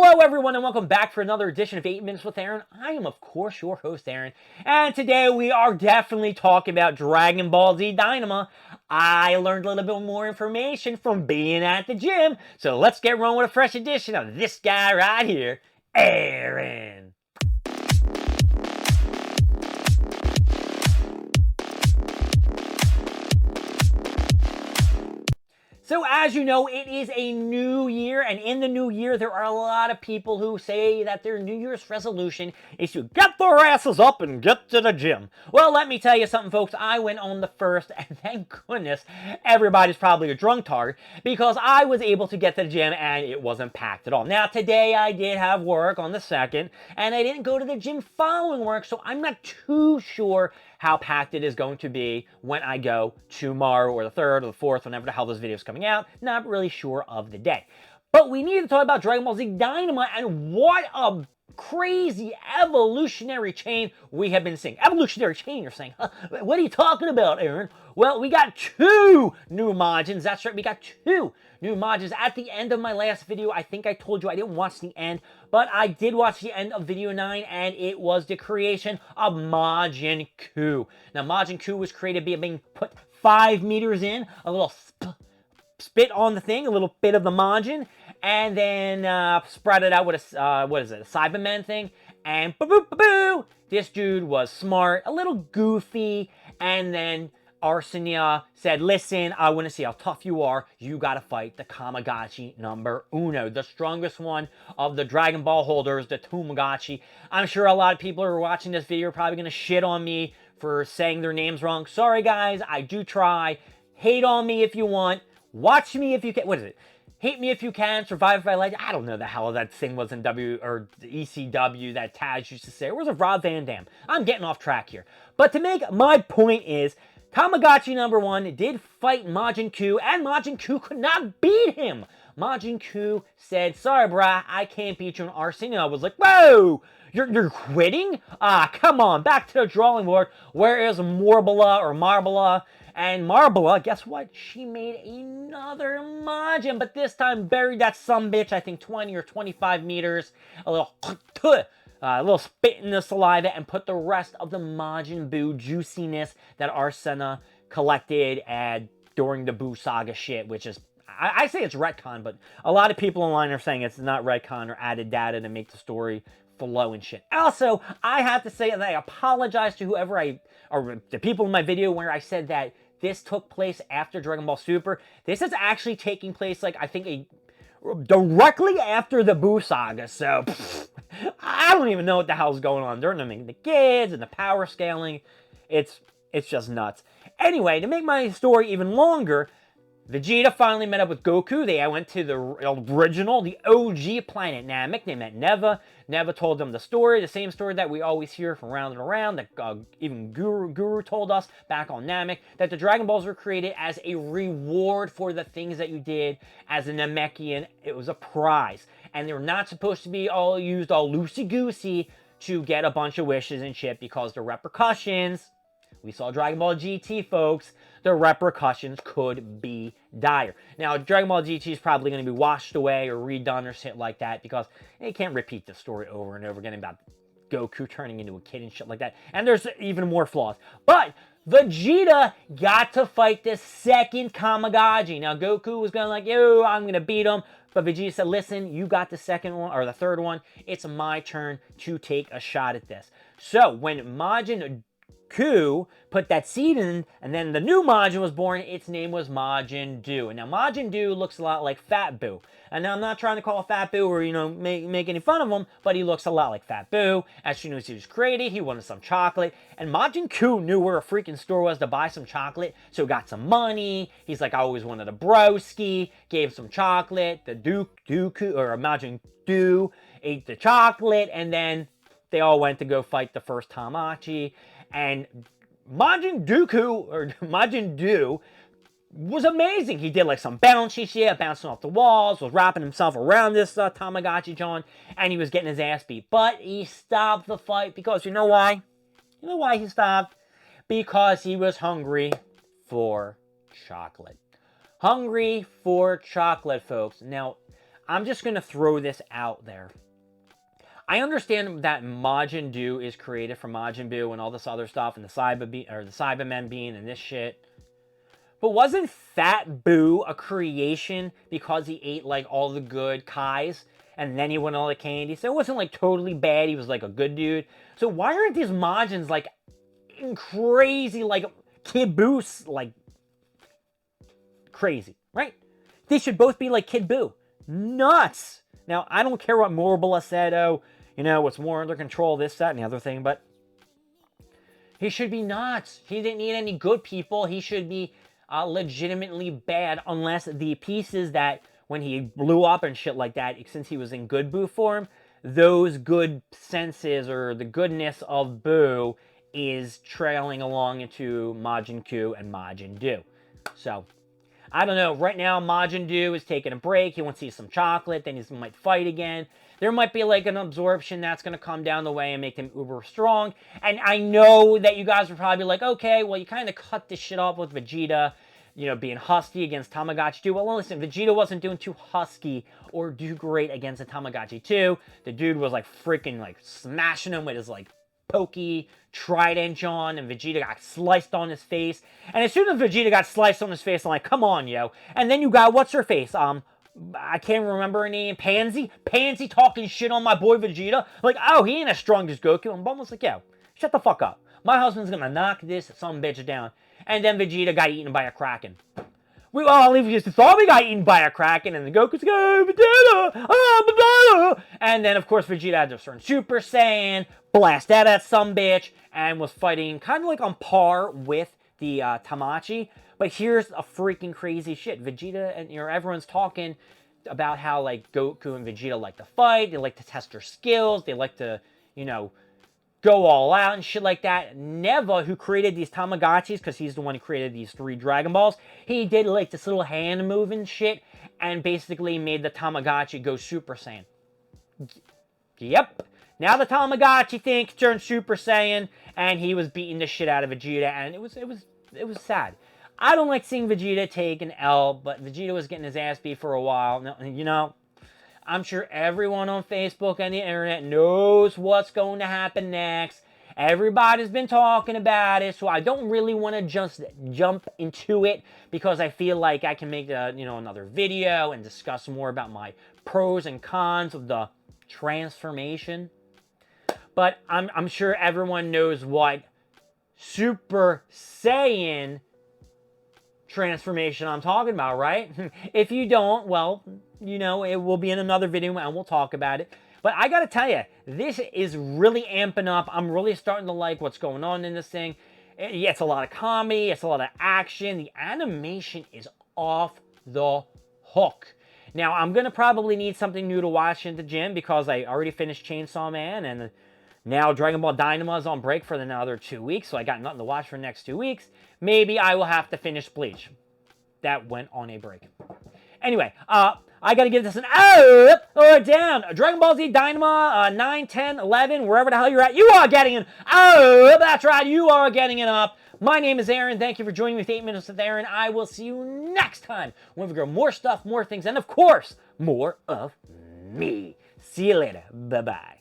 Hello everyone and welcome back for another edition of 8 Minutes with Aaron. I am of course your host Aaron, and today we are definitely talking about Dragon Ball Z Diama. I learned a little bit more information from being at the gym, so let's get rolling with a fresh edition of this guy right here, Aaron. So as you know, it is a new year, and in the new year, there are a lot of people who say that their New Year's resolution is to get their asses up and get to the gym. Well, let me tell you something, folks. I went on the 1st, and thank goodness everybody's probably a drunk tard, because I was able to get to the gym, and it wasn't packed at all. Now, today I did have work on the 2nd, and I didn't go to the gym following work, so I'm not too sure how packed it is going to be when I go tomorrow or the 3rd or the 4th, whenever the hell this video is coming out. Not really sure of the day. But we need to talk about Dragon Ball Z Dynamite and what a crazy evolutionary chain we have been seeing. Evolutionary chain, you're saying? Huh? What are you talking about, Aaron? Well, we got 2 new Majins. That's right, we got 2 new Majins. At the end of my last video, I think I told you I didn't watch the end, but I did watch the end of video 9, and it was the creation of Majin Ku. Now, Majin Ku was created by being put 5 meters in, a little spit on the thing, a little bit of the Majin, and then spread it out with a, what is it, a Cyberman thing, and boo-boo-boo-boo! This dude was smart, a little goofy, and then Arsenia said, listen, I want to see how tough you are. You got to fight the Tamagotchi number uno, the strongest one of the Dragon Ball holders, the Tamagotchi. I'm sure a lot of people who are watching this video are probably going to shit on me for saying their names wrong. Sorry, guys. I do try. Hate on me if you want. Watch me if you can. What is it? Hate me if you can. Survive if I like. I don't know the hell that thing was in ECW that Taz used to say. Or was it Rob Van Dam? I'm getting off track here. But to make my point is, Tamagotchi number 1 did fight Majin Ku, and Majin Ku could not beat him. Majin Ku said, sorry, brah, I can't beat you. And Arsenia was like, whoa, you're quitting? Ah, come on, back to the drawing board. Where is Marbala? And Marbala, guess what? She made another Majin, but this time buried that sumbitch, I think 20 or 25 meters, a little spit in the saliva, and put the rest of the Majin Buu juiciness that Arsena collected during the Buu Saga shit, which is, I say it's retcon, but a lot of people online are saying it's not retcon or added data to make the story flow and shit. Also, I have to say that I apologize to or the people in my video where I said that this took place after Dragon Ball Super. This is actually taking place, like, I think directly after the Buu Saga, so I don't even know what the hell's going on. They're naming the kids and the power scaling. It's just nuts. Anyway, to make my story even longer, Vegeta finally met up with Goku. They went to the original, the OG planet Namek. They met Neva. Neva told them the story, the same story that we always hear from Round and Around, that even Guru told us back on Namek, that the Dragon Balls were created as a reward for the things that you did as a Namekian. It was a prize. And they were not supposed to be used all loosey-goosey to get a bunch of wishes and shit, because the repercussions, we saw Dragon Ball GT, folks, the repercussions could be dire. Now, Dragon Ball GT is probably going to be washed away or redone or shit like that, because they can't repeat the story over and over again about Goku turning into a kid and shit like that. And there's even more flaws. But Vegeta got to fight the second Tamagotchi. Now, Goku was going like, yo, I'm going to beat him. But Vegeta said, listen, you got the second one, or the third one. It's my turn to take a shot at this. So, when Majin Ku put that seed in, and then the new Majin was born, its name was Majin Buu. And now Majin Buu looks a lot like Fat Buu. And now I'm not trying to call Fat Buu or, make any fun of him, but he looks a lot like Fat Buu. As soon as he was created, he wanted some chocolate. And Majin Ku knew where a freaking store was to buy some chocolate, so got some money. He's like, I always wanted a broski, gave some chocolate. The Majin Buu ate the chocolate, and then they all went to go fight the first Tamagotchi. And Majin Buu was amazing. He did like some bouncy shit, bouncing off the walls, was wrapping himself around this Tamagotchi John, and he was getting his ass beat. But he stopped the fight because, you know why? You know why he stopped? Because he was hungry for chocolate. Hungry for chocolate, folks. Now, I'm just going to throw this out there. I understand that Majin Buu is created from Majin Buu and all this other stuff, and the Cybermen being and this shit. But wasn't Fat Buu a creation because he ate like all the good Kais and then he went all the candy? So it wasn't like totally bad. He was like a good dude. So why aren't these Majins like crazy, like Kid Buu, like crazy, right? They should both be like Kid Buu. Nuts. Now, I don't care what Morbula said, oh, you know, what's more under control, this, that, and the other thing, but he should be nuts. He didn't need any good people. He should be legitimately bad, unless the pieces that when he blew up and shit like that, since he was in good Buu form, those good senses or the goodness of Buu is trailing along into Majin Buu and Majin Buu. So, I don't know. Right now, Majin Buu is taking a break. He wants to eat some chocolate. Then he might fight again. There might be like an absorption that's going to come down the way and make him uber strong. And I know that you guys are probably like, okay, well, you kind of cut this shit off with Vegeta, you know, being husky against Tamagotchi 2. Well, listen, Vegeta wasn't doing too husky or do great against the Tamagotchi 2. The dude was like freaking like smashing him with his like pokey trident on, and Vegeta got sliced on his face. And as soon as Vegeta got sliced on his face, I'm like, come on, yo. And then you got, what's her face? I can't remember her name. Pansy talking shit on my boy Vegeta. Like, oh, he ain't as strong as Goku. And Bulma's like, yo, shut the fuck up. My husband's gonna knock this some bitch down. And then Vegeta got eaten by a Kraken. We all just thought we got eaten by a Kraken, and the Goku's like, oh, Vegeta, oh, Vegeta. And then, of course, Vegeta had to turn Super Saiyan, blast out at some bitch, and was fighting kind of like on par with the Tamachi. But here's a freaking crazy shit. Vegeta and, you know, everyone's talking about how, like, Goku and Vegeta like to fight. They like to test their skills. They like to, you know, go all out and shit like that. Neva, who created these Tamagotchis, because he's the one who created these 3 Dragon Balls, he did like this little hand moving shit and basically made the Tamagotchi go Super Saiyan. Yep. Now the Tamagotchi thing turned Super Saiyan, and he was beating the shit out of Vegeta, and it was sad. I don't like seeing Vegeta take an L, but Vegeta was getting his ass beat for a while. Now, you know, I'm sure everyone on Facebook and the internet knows what's going to happen next. Everybody's been talking about it, so I don't really want to just jump into it because I feel like I can make another video and discuss more about my pros and cons of the transformation. But I'm sure everyone knows what Super Saiyan transformation I'm talking about, right? If you don't, well, you know, it will be in another video and we'll talk about it. But I gotta tell you, this is really amping up. I'm really starting to like what's going on in this thing. Yeah, it's a lot of comedy, it's a lot of action. The animation is off the hook. Now, I'm gonna probably need something new to watch in the gym because I already finished Chainsaw Man, and now Dragon Ball Dynama is on break for another 2 weeks, so I got nothing to watch for the next 2 weeks. Maybe I will have to finish Bleach. That went on a break. Anyway, I gotta give this an up or down. Dragon Ball Z Dynama 9, 10, 11, wherever the hell you're at, you are getting an up. That's right, you are getting it up. My name is Aaron. Thank you for joining me with 8 Minutes with Aaron. I will see you next time when we go more stuff, more things, and of course, more of me. See you later. Bye-bye.